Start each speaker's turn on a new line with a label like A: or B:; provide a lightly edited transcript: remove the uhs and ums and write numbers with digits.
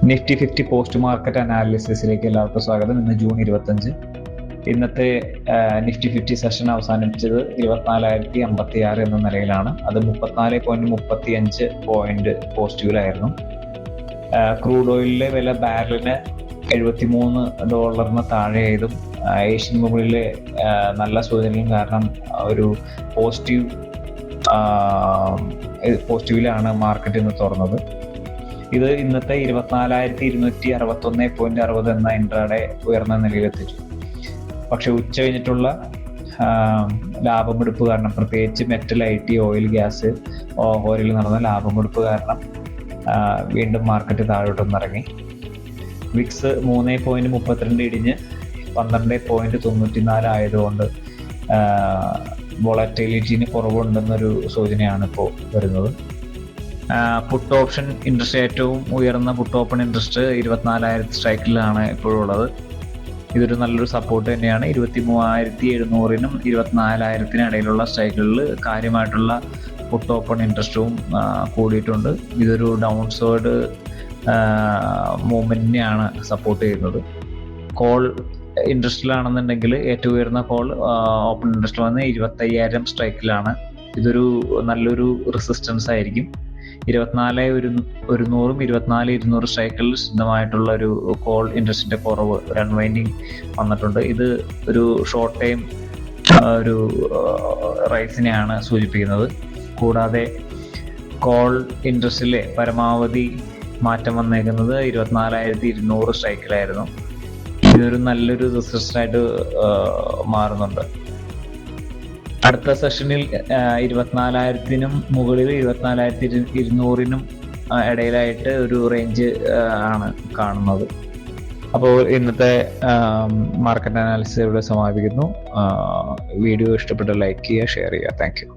A: Nifty 50 post market അനാലിസിസിലേക്ക് എല്ലാവർക്കും സ്വാഗതം. ഇന്ന് ജൂൺ 25. ഇന്നത്തെ നിഫ്റ്റി 50 സെഷൻ അവസാനിപ്പിച്ചത് 24,056 എന്ന നിലയിലാണ്. അത് 34.35 പോയിന്റ് പോസിറ്റീവിലായിരുന്നു. ക്രൂഡ് ഓയിലിലെ വില ബാരലിന് $73 താഴെയായതും ഏഷ്യൻ മുകളിലെ നല്ല സൂചനയും കാരണം ഒരു പോസിറ്റീവിലാണ് മാർക്കറ്റ് ഇന്ന് തുറന്നത്. ഇത് ഇന്നത്തെ 24,261.60 എന്ന ഇൻട്രാഡേ ഉയർന്ന നിലയിലെത്തിച്ചു. പക്ഷെ ഉച്ച കഴിഞ്ഞിട്ടുള്ള ലാഭമെടുപ്പ് കാരണം, പ്രത്യേകിച്ച് മെറ്റൽ, IT, ഓയിൽ, ഗ്യാസ് ഓഹരിയിൽ നടന്ന ലാഭമെടുപ്പ് കാരണം വീണ്ടും മാർക്കറ്റ് താഴോട്ടൊന്നിറങ്ങി. വിക്സ് 3.32 ഇടിഞ്ഞ് 12.94 ആയതുകൊണ്ട് വോളറ്റിലിറ്റിന് കുറവുണ്ടെന്നൊരു സൂചനയാണ് ഇപ്പോൾ വരുന്നത്. പുട്ട് ഓപ്ഷൻ ഇൻട്രസ്റ്റ്, ഏറ്റവും ഉയർന്ന പുട്ട് ഓപ്പൺ ഇൻട്രസ്റ്റ് 24,000 സ്ട്രൈക്കിലാണ് ഇപ്പോഴുള്ളത്. ഇതൊരു നല്ലൊരു സപ്പോർട്ട് തന്നെയാണ്. 23,700-നും 24,000-നും ഇടയിലുള്ള സ്ട്രൈക്കുകളിൽ കാര്യമായിട്ടുള്ള പുട്ട് ഓപ്പൺ ഇൻട്രസ്റ്റും കൂടിയിട്ടുണ്ട്. ഇതൊരു ഡൗൺ സൈഡ് മൂവ്മെന്റിനെയാണ് സപ്പോർട്ട് ചെയ്യുന്നത്. കോൾ ഇൻട്രസ്റ്റിലാണെന്നുണ്ടെങ്കിൽ ഏറ്റവും ഉയർന്ന കോൾ ഓപ്പൺ ഇൻട്രസ്റ്റ് വന്ന് 25,000 സ്ട്രൈക്കിലാണ്. ഇതൊരു നല്ലൊരു റെസിസ്റ്റൻസ് ആയിരിക്കും. 24,100-ഉം 24,200 സ്ട്രൈക്കുകളിൽ ശുദ്ധമായിട്ടുള്ള ഒരു കോൾ ഇൻട്രസ്റ്റിന്റെ കുറവ്, ഒരു അൺവൈൻഡിങ് വന്നിട്ടുണ്ട്. ഇത് ഒരു ഷോർട്ട് ടൈം ഒരു റൈസിനെയാണ് സൂചിപ്പിക്കുന്നത്. കൂടാതെ കോൾ ഇൻട്രസ്റ്റിലെ പരമാവധി മാറ്റം വന്നേക്കുന്നത് 24,200 സ്ട്രൈക്കിലായിരുന്നു. ഇതൊരു നല്ലൊരു റെസിസ്റ്റൻസ് ആയിട്ട് മാറുന്നുണ്ട്. അടുത്ത സെഷനിൽ 24,000-നും മുകളിൽ 24,200-നും ഇടയിലായിട്ട് ഒരു റേഞ്ച് ആണ് കാണുന്നത്. അപ്പോൾ ഇന്നത്തെ മാർക്കറ്റ് അനാലിസിസ് ഇവിടെ സമാപിക്കുന്നു. വീഡിയോ ഇഷ്ടപ്പെട്ട ലൈക്ക് ചെയ്യുക, ഷെയർ ചെയ്യുക. Thank you.